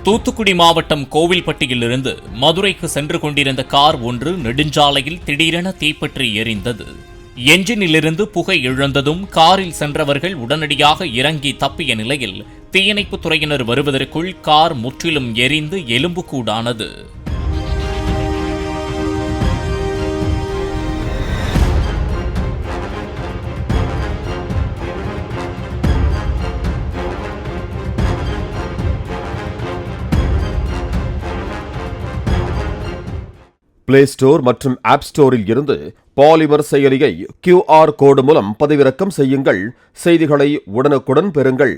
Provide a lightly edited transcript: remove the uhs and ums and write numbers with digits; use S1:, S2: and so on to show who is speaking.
S1: தூத்துக்குடி மாவட்டம் கோவில்பட்டியிலிருந்து மதுரைக்கு சென்று கொண்டிருந்த கார் ஒன்று நெடுஞ்சாலையில் திடீரென தீப்பற்றி எரிந்தது. என்ஜினிலிருந்து புகை எழுந்ததும் காரில் சென்றவர்கள் உடனடியாக இறங்கி தப்பிய நிலையில் தீயணைப்புத் துறையினர் வருவதற்குள் கார் முற்றிலும் எரிந்து எலும்புக்கூடானது.
S2: பிளே ஸ்டோர் மற்றும் ஆப் ஸ்டோரில் இருந்து பாலிமர் செயலியை QR கோடு மூலம் பதிவிறக்கம் செய்யுங்கள். செய்திகளை உடனுக்குடன் பெறுங்கள்.